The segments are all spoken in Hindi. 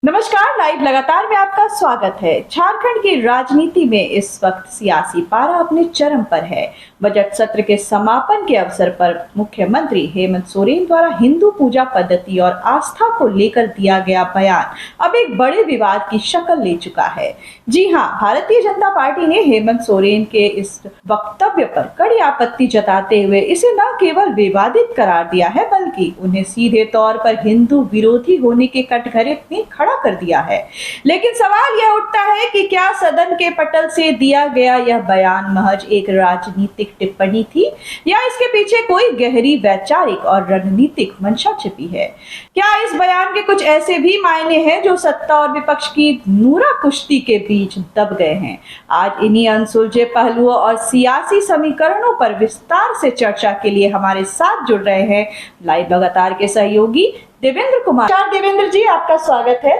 नमस्कार, लाइव लगातार में आपका स्वागत है। झारखंड की राजनीति में इस वक्त सियासी पारा अपने चरम पर है। बजट सत्र के समापन के अवसर पर मुख्यमंत्री हेमंत सोरेन द्वारा हिंदू पूजा पद्धति और आस्था को लेकर दिया गया बयान अब एक बड़े विवाद की शक्ल ले चुका है। जी हां, भारतीय जनता पार्टी ने हेमंत सोरेन के इस वक्तव्य पर कड़ी आपत्ति जताते हुए इसे न केवल विवादित करार दिया है, बल्कि उन्हें सीधे तौर पर हिंदू विरोधी होने के कटघरे में खड़ा कर दिया है। लेकिन सवाल यह उठता है कि क्या सदन के पटल से दिया गया यह बयान महज एक राजनीतिक टिप्पणी थी या इसके पीछे कोई गहरी वैचारिक और रणनीतिक मंशा छिपी है। क्या इस बयान के कुछ ऐसे भी मायने हैं जो सत्ता और विपक्ष की नूरा कुश्ती के बीच दब गए हैं। आज इन्हीं अनसुलझे पहलुओं और सियासी समीकरणों पर विस्तार से चर्चा के लिए हमारे साथ जुड़ रहे हैं लाइव लगातार के सहयोगी देवेंद्र कुमार। देवेंद्र जी, आपका स्वागत है।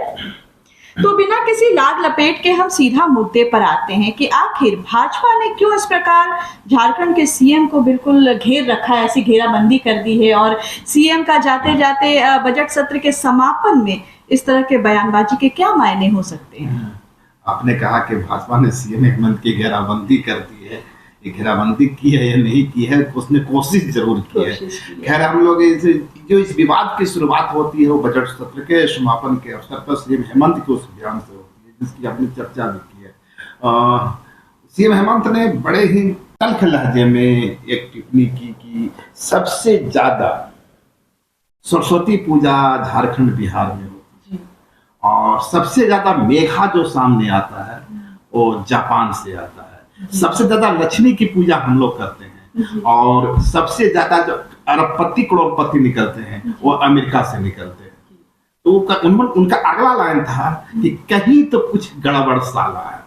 तो बिना किसी लाग लपेट के हम सीधा मुद्दे पर आते हैं कि आखिर भाजपा ने क्यों इस प्रकार झारखंड के सीएम को बिल्कुल घेर रखा है, ऐसी घेराबंदी कर दी है और सीएम का जाते जाते बजट सत्र के समापन में इस तरह के बयानबाजी के क्या मायने हो सकते हैं। आपने कहा कि भाजपा ने सीएम हेमंत की घेराबंदी कर दी है। ये घेराबंदी की है या नहीं की है, उसने कोशिश जरूर की है। खैर, हम लोग जो इस विवाद की शुरुआत होती है वो बजट सत्र के समापन के अवसर पर सीएम हेमंत के उस बयान से होती है, जिसकी आपने चर्चा भी की है। सीएम हेमंत ने बड़े ही तल्ख लहजे में एक टिप्पणी की कि सबसे ज्यादा सरस्वती पूजा झारखंड बिहार में होती है और सबसे ज्यादा मेघा जो सामने आता है वो जापान से आता है। सबसे ज्यादा लक्ष्मी की पूजा हम लोग करते हैं और सबसे ज्यादा जो अरबपति करोड़पति निकलते हैं वो अमेरिका से निकलते हैं। तो उनका अगला लाइन था कि कहीं तो कुछ गड़बड़ साला है।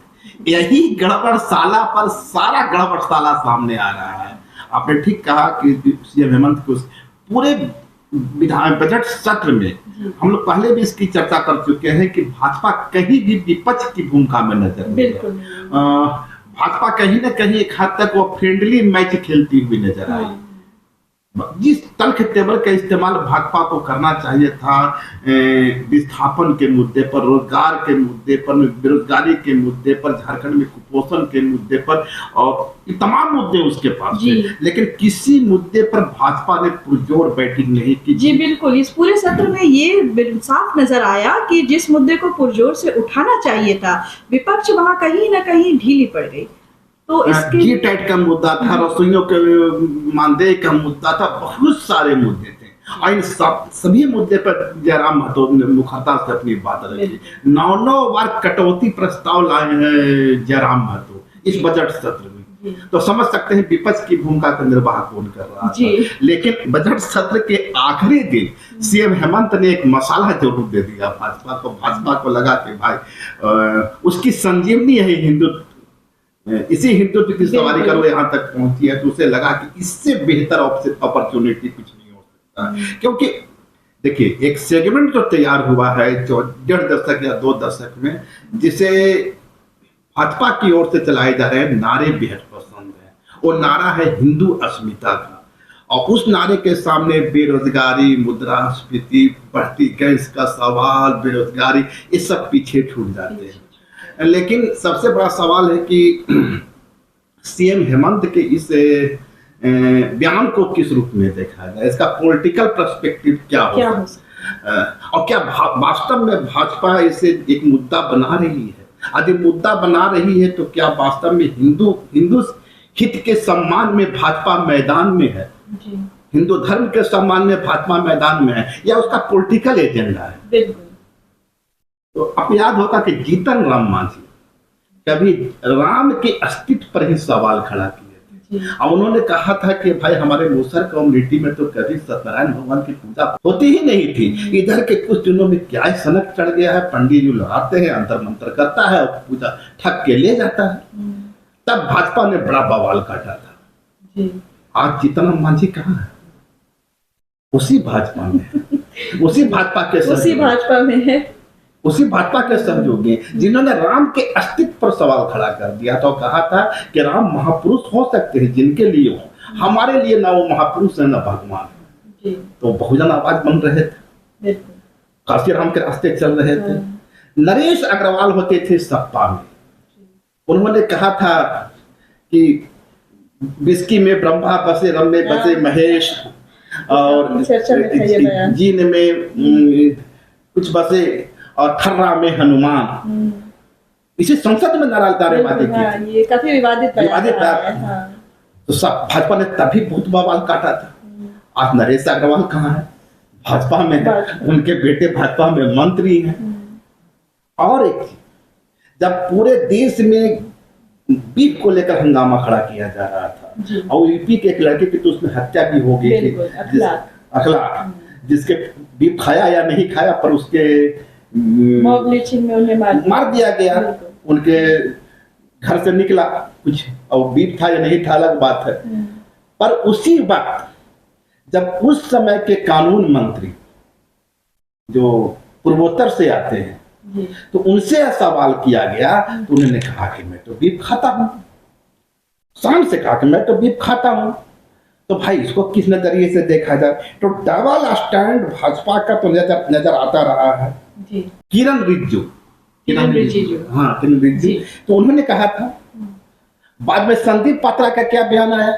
यही गड़बड़ साला पर सारा गड़बड़ साला सामने आ रहा है। आपने ठीक कहा कि सीएम हेमंत को पूरे विधान बजट सत्र में हम लोग पहले भी इसकी चर्चा कर चुके हैं कि भाजपा कहीं भी विपक्ष की भूमिका में नजर नहीं है। भाजपा कहीं ना कहीं एक हद तक वो फ्रेंडली मैच खेलती हुई नजर आई। जिस तल्ख तेवर का इस्तेमाल भाजपा को करना चाहिए था विस्थापन के मुद्दे पर, रोजगार के मुद्दे पर, बेरोजगारी के मुद्दे पर, झारखंड में कुपोषण के मुद्दे पर और तमाम मुद्दे उसके पास थे, लेकिन किसी मुद्दे पर भाजपा ने पुरजोर बैटिंग नहीं की। जी बिल्कुल, इस पूरे सत्र में ये साफ नजर आया कि जिस मुद्दे को पुरजोर से उठाना चाहिए था, विपक्ष वहां कहीं ना कहीं ढीली पड़ गई। तो इसके जी टाइट का मुद्दा था, रसोइयों के मानदेय का मुद्दा था, बहुत सारे मुद्दे थे और इन सभी मुद्दे पर जयराम महतो ने मुखता से अपनी बात रखी। 9 बार कटौती प्रस्ताव लाए हैं जयराम महतो इस बजट सत्र में, तो समझ सकते हैं विपक्ष की भूमिका का निर्वाह कौन कर रहा था। लेकिन बजट सत्र के आखिरी दिन सीएम हेमंत ने एक मसाला जरूर दे दिया भाजपा को लगा कि भाई उसकी संजीवनी है हिंदुत्व, इसी हिंदुत्व की सवारी कर वो यहाँ तक पहुंची है, तो उसे लगा कि इससे बेहतर अपॉर्चुनिटी कुछ नहीं हो सकता। क्योंकि देखिए, एक सेगमेंट जो तैयार हुआ है जो 1.5 दशक या 2 दशक में, जिसे भाजपा की ओर से चलाए जा रहे नारे बेहद पसंद है। वो नारा है हिंदू अस्मिता का, और उस नारे के सामने बेरोजगारी, मुद्रास्फीति, बढ़ती गैस का सवाल, बेरोजगारी, ये सब पीछे छूट जाते हैं। लेकिन सबसे बड़ा सवाल है कि सीएम हेमंत के इस बयान को किस रूप में देखा जाए, इसका पॉलिटिकल पर्सपेक्टिव क्या हो और क्या वास्तव में भाजपा इसे एक मुद्दा बना रही है। यदि मुद्दा बना रही है तो क्या वास्तव में हिंदू हित के सम्मान में भाजपा मैदान में है, हिंदू धर्म के सम्मान में भाजपा मैदान में है, या उसका पॉलिटिकल एजेंडा है। तो आपको याद होगा कि जीतन राम मांझी कभी राम के अस्तित्व पर ही सवाल खड़ा किए थे और उन्होंने कहा था कि भाई हमारे मुसर कम्युनिटी में तो कभी सत्यनारायण भगवान की पूजा होती ही नहीं थी। इधर के कुछ दिनों में क्या सनक चढ़ गया है, पंडित जी लगाते हैं, अंतर मंत्र करता है और पूजा ठग के ले जाता है। तब भाजपा ने बड़ा बवाल काटा था। आज जीतन राम मांझी कहाँ है? उसी भाजपा में उसी भाजपा के सहयोगी जिन्होंने राम के अस्तित्व पर सवाल खड़ा कर दिया तो कहा था कि राम महापुरुष हो सकते हैं जिनके लिए हो, हमारे लिए ना वो महापुरुष है ना भगवान। तो बहुजन आवाज बन रहे थे, काशी राम के रास्ते चल रहे थे। नरेश अग्रवाल होते थे सपा में, उन्होंने कहा था कि विस्की में ब्रह्मा बसे, रम में बसे महेश, और चर्चा में था ये बयान। जीन में कुछ बसे और थर्रा में हनुमान। इसे संसद में नारेबाजी की थी। ये काफी विवादित विवादित बयान था। है, हाँ। तो सब भाजपा ने तभी बहुत बवाल काटा था। आज नरेश अग्रवाल कहाँ है? भाजपा में है, उनके बेटे भाजपा में मंत्री हैं। और एक चीज, जब पूरे देश में बीफ को लेकर हंगामा खड़ा किया जा रहा था और यूपी के एक लड़के की तो उसमें हत्या भी हो गई थी, अखलाक, जिसके बीफ खाया या नहीं खाया पर उसके मॉब लिंचिंग में उन्हें मार दिया गया। उनके घर से निकला कुछ और बीफ था या नहीं था अलग बात है। पर उसी वक्त जब उस समय के कानून मंत्री जो पूर्वोत्तर से आते हैं तो उनसे सवाल किया गया तो उन्होंने कहा कि मैं तो बीफ खाता हूं, शान से कहा कि मैं तो बीफ खाता हूं। तो भाई इसको किस नजरिए से देखा जाए? तो डबल स्टैंड भाजपा का तो नजर आता रहा है। किरण रिजिजू, हाँ किरण रिजिजू, तो उन्होंने कहा था। बाद में संदीप पात्रा का क्या बयान आया?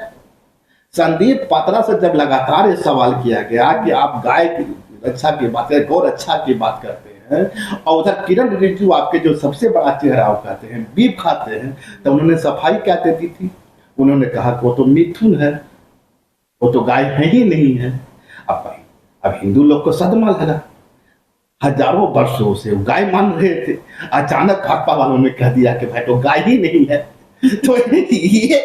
संदीप पात्रा से जब लगातार ये सवाल किया गया कि आप गाय की रक्षा की बात, गौ रक्षा की बात करते हैं और उधर किरण रिजिजू आपके जो सबसे बड़ा चेहरा कहते हैं बीफ खाते हैं, तो उन्होंने सफाई क्या दे दी थी? उन्होंने कहा कि वो तो मिथुन है, वो तो गाय है ही नहीं है। अब हिंदू लोग को सदमा लगा, हजारों वर्षों से वो गाय मान रहे थे, अचानक भाजपा वालों ने कह दिया कि भाई तो गाय ही नहीं है। तो ये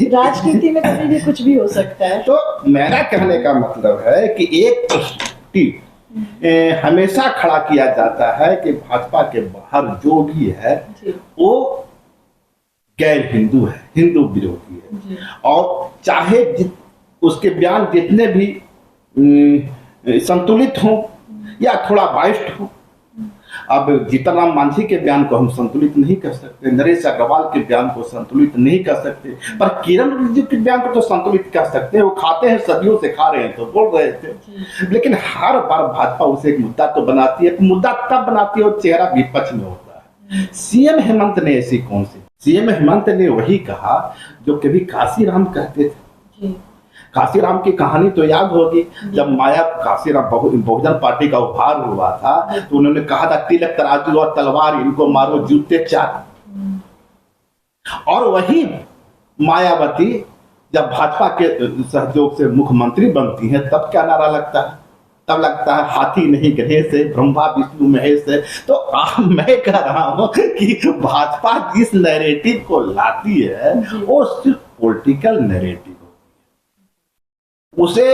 राजनीति में कभी भी कुछ भी हो सकता है। तो मेरा कहने का मतलब है कि एक दृष्टि हमेशा खड़ा किया जाता है कि भाजपा के बाहर जो भी है वो गैर हिंदू है, हिंदू विरोधी है, और चाहे उसके बयान जितने भी संतुलित हों या थोड़ा बाइस्ड हो। अब जीतन राम मांझी के बयान को हम संतुलित नहीं कर सकते, नरेश अग्रवाल के बयान को संतुलित नहीं कर सकते, पर किरण रिजिजू के बयान को तो संतुलित कर सकते हैं। वो खाते हैं, सदियों से खा रहे हैं तो बोल रहे थे। लेकिन हर बार भाजपा उसे एक मुद्दा तो बनाती है, मुद्दा तब बनाती है और चेहरा विपक्ष में होता है। सीएम हेमंत ने ऐसी कौन सी? सीएम हेमंत ने वही कहा जो कभी काशीराम कहते थे। काशीराम की कहानी तो याद होगी, जब माया काशीराम बहुजन पार्टी का उभार हुआ था तो उन्होंने कहा था तिलक तराजू और तलवार इनको मारो जूते चार। और वही मायावती जब भाजपा के सहयोग से मुख्यमंत्री बनती है तब क्या नारा लगता है? तब लगता है हाथी नहीं गधे से, ब्रह्मा विष्णु महेश से। तो मैं कह रहा हूं कि भाजपा जिस नैरेटिव को लाती है वो सिर्फ पॉलिटिकल नैरेटिव, उसे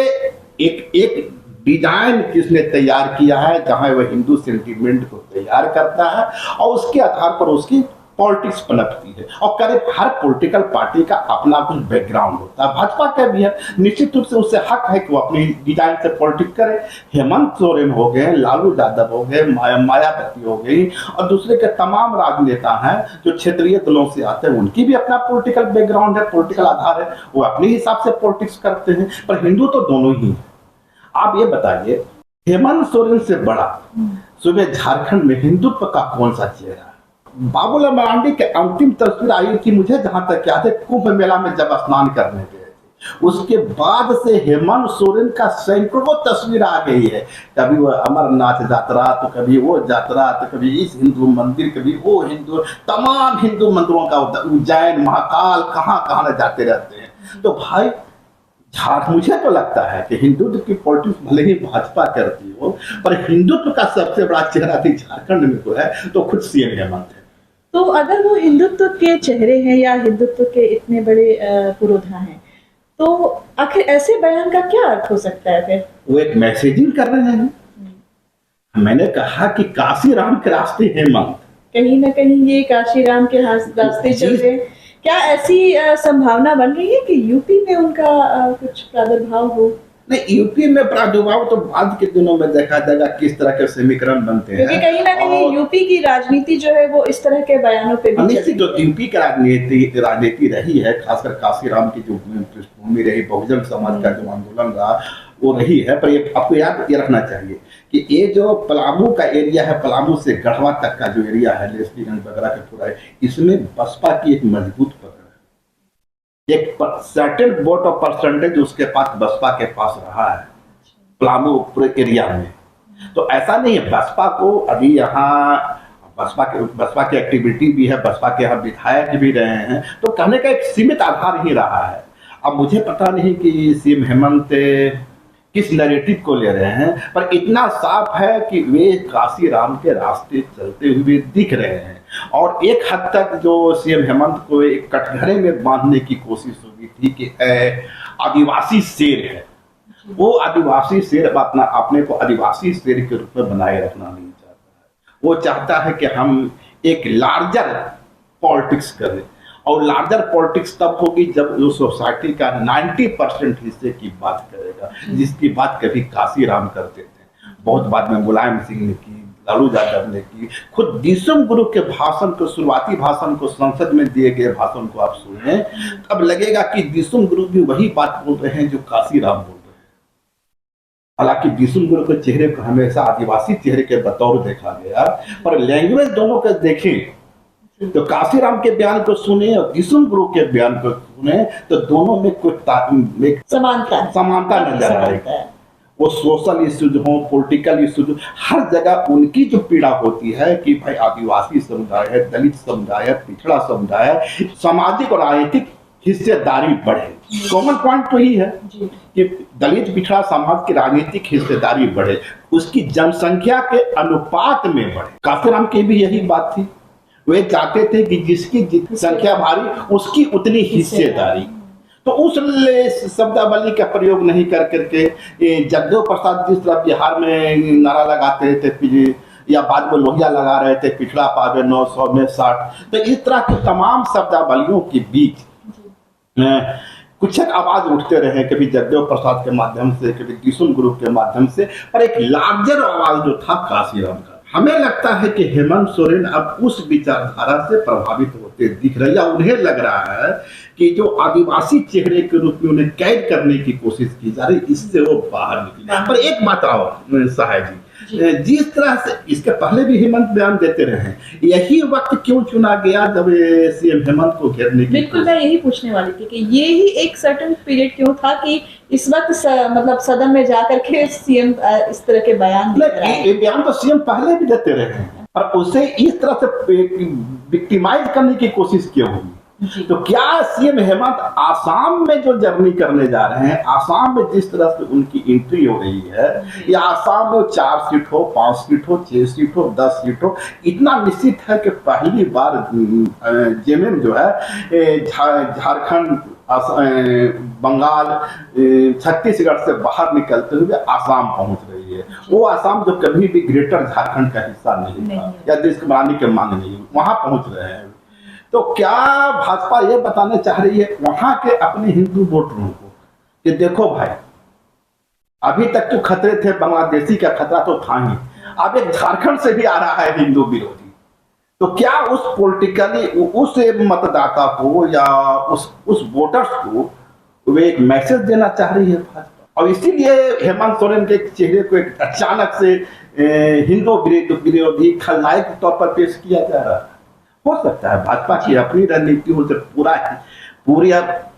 एक डिजाइन किसने तैयार किया है जहां वह हिंदू सेंटीमेंट को तैयार करता है और उसके आधार पर उसकी पॉलिटिक्स पनपती है। और करीब हर पॉलिटिकल पार्टी का अपना कुछ बैकग्राउंड होता है, भाजपा का भी है। निश्चित रूप से उससे हक है कि वो अपनी डिजाइन से पॉलिटिक्स करे। हेमंत सोरेन हो गए, लालू यादव हो गए, मायावती हो गई और दूसरे के तमाम राजनेता हैं जो क्षेत्रीय दलों से आते हैं, उनकी भी अपना पॉलिटिकल बैकग्राउंड है, पॉलिटिकल आधार है, वो अपने हिसाब से पॉलिटिक्स करते हैं। पर हिंदू तो दोनों ही है। आप ये बताइए, हेमंत सोरेन से बड़ा सुबह झारखंड में हिंदुत्व का कौन सा चेहरा? बाबूलाल मरांडी के अंतिम तस्वीर आई थी मुझे जहां तक याद है, कुंभ मेला में जब स्नान करने गए थे। उसके बाद से हेमंत सोरेन का सैकड़ों तस्वीर आ गई है। कभी वो अमरनाथ यात्रा, तो कभी वो यात्रा, तो कभी इस हिंदू मंदिर, कभी वो हिंदू, तमाम हिंदू मंदिरों का उज्जैन, महाकाल, कहाँ कहाँ जाते रहते हैं। तो भाई मुझे तो लगता है कि हिंदुत्व की पॉलिटिक्स भले ही भाजपा करती हो, पर हिंदुत्व का सबसे बड़ा चेहरा थी झारखंड में को है तो खुद सीएम हेमंत है। तो अगर वो हिंदुत्व के चेहरे हैं या हिंदुत्व के इतने बड़े पुरोधा हैं, तो आखिर ऐसे बयान का क्या अर्थ हो सकता है फिर? वो एक मैसेजिंग कर रहे हैं। मैंने कहा कि काशीराम के रास्ते हेमंत, कहीं ना कहीं ये काशीराम के रास्ते चल रहे हैं। क्या ऐसी संभावना बन रही है कि यूपी में उनका कुछ प्रादुर्भाव हो? नहीं, यूपी में प्रादुर्भाव तो बाद के दिनों में देखा जाएगा किस तरह के समीकरण बनते हैं, क्योंकि कहीं ना कहीं यूपी की राजनीति जो है वो इस तरह के बयानों पे भी निश्चित जो यूपी की राजनीति रही है, खासकर काशीराम की जो पृष्ठभूमि रही, बहुजन समाज का जो आंदोलन रहा वो रही है। पर ये आपको याद ये रखना चाहिए कि ये जो पलामू का एरिया है, पलामू से गढ़वा तक का जो एरिया है, लेस्लीगंज वगैरह का पूरा है, इसमें बसपा की एक मजबूत पकड़ है। एक सर्टेन वोट ऑफ परसेंटेज उसके पास, बसपा के पास रहा है पलामू पूरे एरिया में। तो ऐसा नहीं है, बसपा को अभी यहाँ बसपा की एक्टिविटी भी है, बसपा के यहाँ विधायक भी रहे हैं, तो कहने का एक सीमित आधार ही रहा है। अब मुझे पता नहीं कि सीएम हेमंत किस नैरेटिव को ले रहे हैं, पर इतना साफ है कि वे काशी राम के रास्ते चलते हुए दिख रहे हैं। और एक हद तक जो सीएम हेमंत को एक कटघरे में बांधने की कोशिश हुई थी कि आदिवासी शेर है, वो आदिवासी शेर अपने को आदिवासी शेर के रूप में बनाए रखना नहीं चाहता है। वो चाहता है कि हम एक लार्जर पॉलिटिक्स करें, और लार्जर पॉलिटिक्स तब होगी जब वो सोसाइटी का 90% हिस्से की बात करेगा, जिसकी बात कभी काशी राम करते थे, बहुत बाद में मुलायम सिंह ने की, लालू यादव ने की। खुद दिसुम गुरु के भाषण को, शुरुआती भाषण को, संसद में दिए गए भाषण को आप सुने, तब लगेगा कि दिसुम गुरु भी वही बात बोल रहे हैं जो काशी राम बोल रहे हैं। हालांकि दिसुम गुरु के चेहरे को हमेशा आदिवासी चेहरे के बतौर देखा गया, पर लैंग्वेज दोनों का देखें तो काशी राम के बयान को सुने और दिसुम गुरु के बयान को सुने तो दोनों में कुछ समानता नजर आएगी। वो सोशल इश्यूज हो, पॉलिटिकल इश्यूज, हर जगह उनकी जो पीड़ा होती है कि भाई आदिवासी समुदाय है, दलित समुदाय है, पिछड़ा समुदाय है, सामाजिक और राजनीतिक हिस्सेदारी बढ़े। कॉमन पॉइंट तो ही है कि दलित पिछड़ा समाज की राजनीतिक हिस्सेदारी बढ़े, उसकी जनसंख्या के अनुपात में बढ़े। काशी राम की भी यही बात थी, वे चाहते थे कि जिसकी जितनी संख्या भारी उसकी उतनी हिस्सेदारी। तो उस शब्दावली का प्रयोग नहीं कर करके जगदेव प्रसाद जिस तरह बिहार में नारा लगाते थे या बाद में लोहिया लगा रहे थे, पिछड़ा पावे 900 में 60, तो इस तरह की तमाम शब्दावलियों के बीच कुछ एक आवाज उठते रहे, कभी जगदेव प्रसाद के माध्यम से, कभी दिसुम गुरु के माध्यम से, पर एक लार्जर आवाज जो था काशी राम का। हमें लगता है कि हेमंत सोरेन अब उस विचारधारा से प्रभावित होते दिख रहे हैं, या उन्हें लग रहा है कि जो आदिवासी चेहरे के रूप में उन्हें कैद करने की कोशिश की जा रही, इससे वो बाहर निकले। पर एक बात और सहाय जी, जिस तरह से इसके पहले भी हेमंत बयान देते रहे, यही वक्त क्यों चुना गया जब सीएम हेमंत को घेरने की? बिल्कुल, मैं यही पूछने वाली थी कि ये ही एक सर्टेन पीरियड क्यों था कि इस वक्त मतलब सदन में जाकर के सीएम इस तरह के बयान दे रहे हैं? ये बयान तो सीएम पहले भी देते रहे हैं, और उसे इस तरह से विक्टिमाइज करने की कोशिश क्यों हुई? तो क्या सीएम हेमंत आसाम में जो जर्नी करने जा रहे हैं, आसाम में जिस तरह से उनकी एंट्री हो रही है, या आसाम में 4 सीट हो, 5 सीट हो, 6 सीट हो, 10 सीट हो, इतना निश्चित है कि पहली बार जेएमएम जो है झारखंड, बंगाल, छत्तीसगढ़ से बाहर निकलते हुए आसाम पहुंच रही है। वो आसाम जो कभी भी ग्रेटर झारखंड का हिस्सा नहीं था, या देश को बनाने के मांग नहीं, वहां पहुंच रहे हैं। तो क्या भाजपा ये बताना चाह रही है वहां के अपने हिंदू वोटरों को कि देखो भाई, अभी तक तो खतरे थे, बांग्लादेशी का खतरा तो था ही, अब एक झारखंड से भी आ रहा है हिंदू विरोधी। तो क्या उस पॉलिटिकली उस मतदाता को या उस वोटर्स को वे एक मैसेज देना चाह रही है भाजपा? और इसीलिए हेमंत सोरेन के चेहरे को एक अचानक से हिंदू विरोधी खलनायक के तौर पर पेश किया जा रहा है। हो सकता है भाजपा की अपनी रणनीति हो,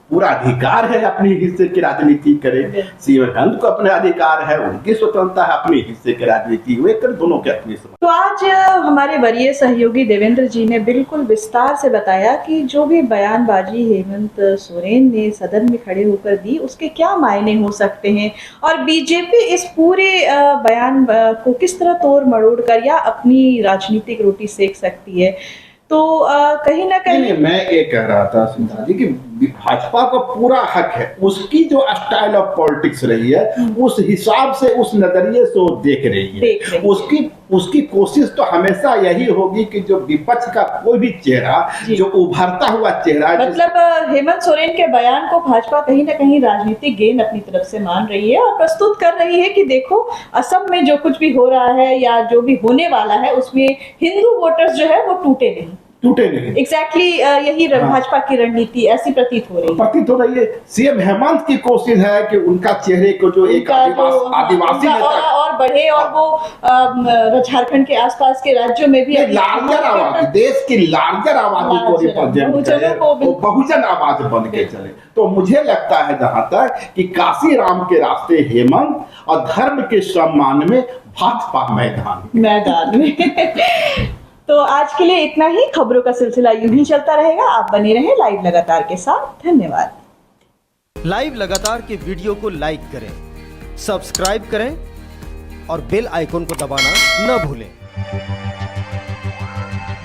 पूरा अधिकार है अपनी हिस्से की राजनीति करे, सीएम हेमंत को अपने अधिकार है, उनकी स्वतंत्रता है अपने हिस्से की राजनीति, वे कर दोनों के अपनी। तो आज हमारे वरीय सहयोगी देवेंद्र जी ने बिल्कुल विस्तार से बताया कि जो भी बयानबाजी हेमंत सोरेन ने सदन में खड़े होकर दी, उसके क्या मायने हो सकते हैं, और बीजेपी इस पूरे बयान को किस तरह तोड़ मरोड़ कर या अपनी राजनीतिक रोटी सेक सकती है। तो कहीं ना कहीं मैं ये कह रहा था सिंधा जी कि भाजपा का पूरा हक है, उसकी जो स्टाइल ऑफ पॉलिटिक्स रही है उस हिसाब से, उस नजरिए से वो देख रही है। उसकी कोशिश तो हमेशा यही होगी कि जो विपक्ष का कोई भी चेहरा, जो उभरता हुआ चेहरा, मतलब हेमंत सोरेन के बयान को भाजपा कहीं ना कहीं राजनीतिक गेन अपनी तरफ से मान रही है और प्रस्तुत कर रही है कि देखो असम में जो कुछ भी हो रहा है या जो भी होने वाला है उसमें हिंदू वोटर्स जो है वो टूटे नहीं। टूटे नहीं। एग्जैक्टली यही भाजपा की रणनीति ऐसी प्रतीत हो रही है। प्रतीत हो रही है। सीएम हेमंत की कोशिश है कि उनका चेहरे को जो एक आदिवासी नेता और बढ़े और वो झारखंड के आसपास के राज्यों में भी लार्जर आबादी, देश की लार्जर आबादी को रिप्रेजेंट करे, बहुजन आवाज बन के चले। तो मुझे लगता है जहां तक कि काशीराम के रास्ते हेमंत और धर्म के सम्मान में भाजपा मैदान में तो आज के लिए इतना ही। खबरों का सिलसिला यूं ही चलता रहेगा। आप बने रहें लाइव लगातार के साथ। धन्यवाद। लाइव लगातार के वीडियो को लाइक करें, सब्सक्राइब करें और बेल आइकन को दबाना न भूलें।